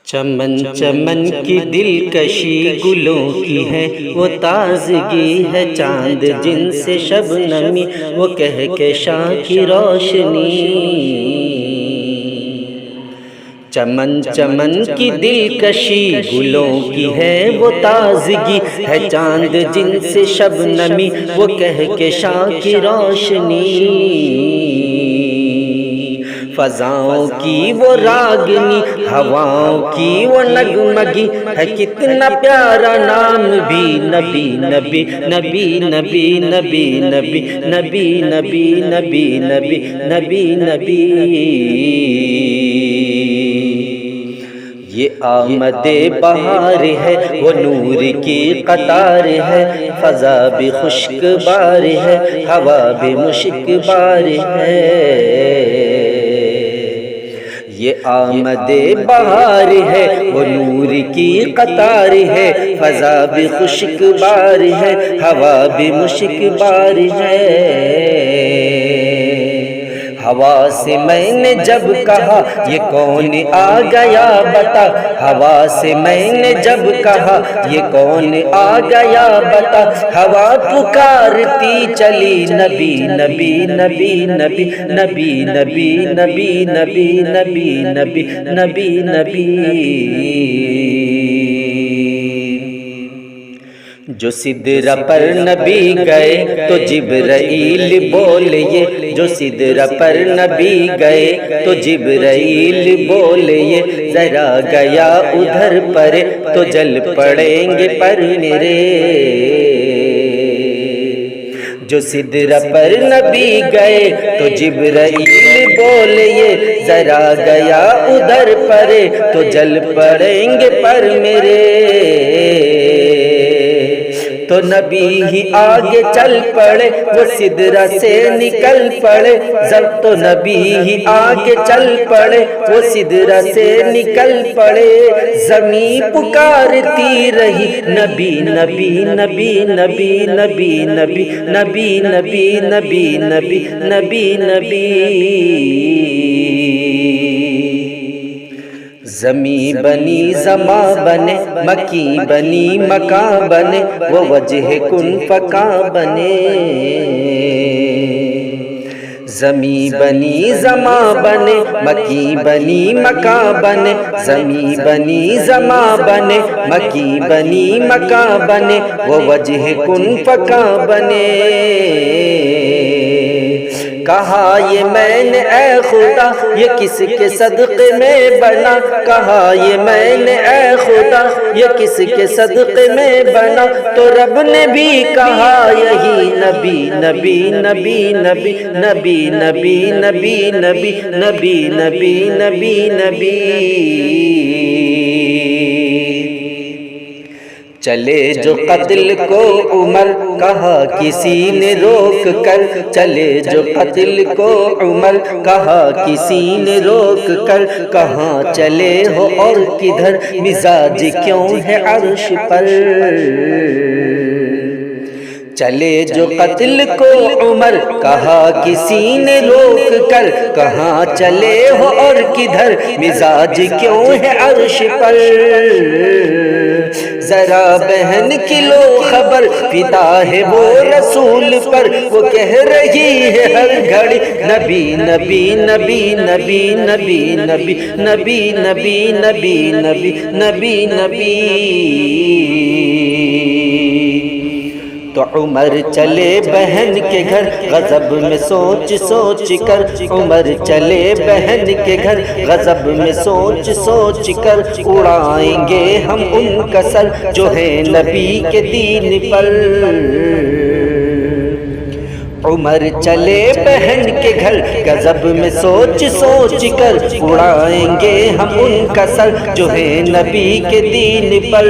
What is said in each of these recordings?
چمن چمن کی دلکشی گلوں کی ہے، وہ تازگی ہے چاند جن سے شبنمی، وہ کہکشاں کی روشنی۔ چمن چمن کی دلکشی گلوں کی ہے، وہ تازگی ہے چاند جن سے شبنمی، وہ کہکشاں کی روشنی۔ فضاؤں کی وہ راگنی، ہواؤں کی وہ نغمگی، ہے کتنا پیارا نام بھی نبی نبی نبی نبی نبی نبی نبی نبی نبی نبی نبی نبی۔ یہ آمد بہار ہے، وہ نور کی قطار ہے، فضا بھی خشک بار ہے، ہوا بھی مشک بار ہے۔ یہ آمد بہار ہے، وہ نور کی قطار ہے، فضا بھی خشک بار ہے، ہوا بھی مشک بار ہے۔ ہوا سے میں نے جب کہا یہ کون آ گیا بتا، ہوا سے میں نے جب کہا یہ کون آ گیا بتا، ہوا پکارتی چلی نبی نبی نبی نبی نبی نبی نبی نبی نبی نبی نبی نبی۔ جو سدرہ پر نبی گئے تو جبرائیل بولے، جو سدرہ پر نبی گئے تو جبرائیل بولے، ذرا گیا ادھر پر تو جل پڑیں گے پر میرے۔ جو سدرہ پر نبی گئے تو جبرائیل بولے، ذرا گیا ادھر پر تو جل پڑیں گے پر میرے۔ تو نبی ہی آگے چل پڑے، وہ سدرہ سے نکل پڑے، تو نبی ہی آگے چل پڑے، وہ سدرہ سے نکل پڑے۔ زمین پکارتی رہی نبی نبی نبی نبی نبی نبی نبی نبی نبی نبی نبی نبی۔ زمیں بنی زماں بنے، مکی بنی مکاں بنے، وہ وجہ کن فکاں بنے۔ زمیں بنی زماں بنے، مکی بنی مکاں بنے، زمیں بنی زماں بنے، مکی بنی مکاں بنے، وہ وجہ کن فکاں بنے۔ کہا یہ میں نے اے خدا یہ کس کے صدقے میں بنا، کہا یہ میں نے اے خدا یہ کس کے صدقے میں بنا، تو رب نے بھی کہا یہی نبی نبی نبی نبی نبی نبی نبی نبی نبی نبی نبی نبی۔ چلے جو قتل کو عمر کہا کسی نے روک کر، چلے جو قتل کو عمر کہا کسی نے روک کر، کہاں چلے ہو اور کدھر مزاج کیوں ہے عرش پر۔ چلے جو قتل کو عمر کہا کسی نے روک کر، کہاں چلے ہو اور کدھر مزاج کیوں ہے عرش پر۔ ذرا بہن کی لو خبر فدا ہے وہ رسول پر، وہ کہہ رہی ہے ہر گھڑی نبی نبی نبی نبی نبی نبی نبی نبی نبی نبی نبی نبی۔ تو عمر چلے بہن کے گھر غضب میں سوچ سوچ کر، عمر چلے بہن کے گھر غضب میں سوچ سوچ کر، اڑائیں گے ہم ان کا سر جو ہے نبی کے دین پر۔ عمر چلے بہن کے گھر غضب میں سوچ سوچ کر، اڑائیں گے ہم ان کا سر جو ہے نبی کے دین پر۔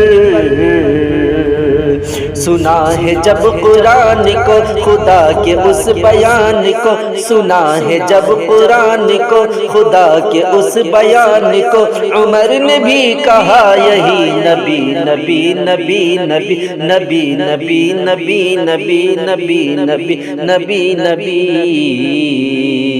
سنا ہے جب قرآن کو خدا کے اس بیان کو، سنا ہے جب قرآن کو خدا کے اس بیان کو، عمر نے بھی کہا یہی نبی نبی نبی نبی نبی نبی نبی نبی نبی نبی نبی نبی۔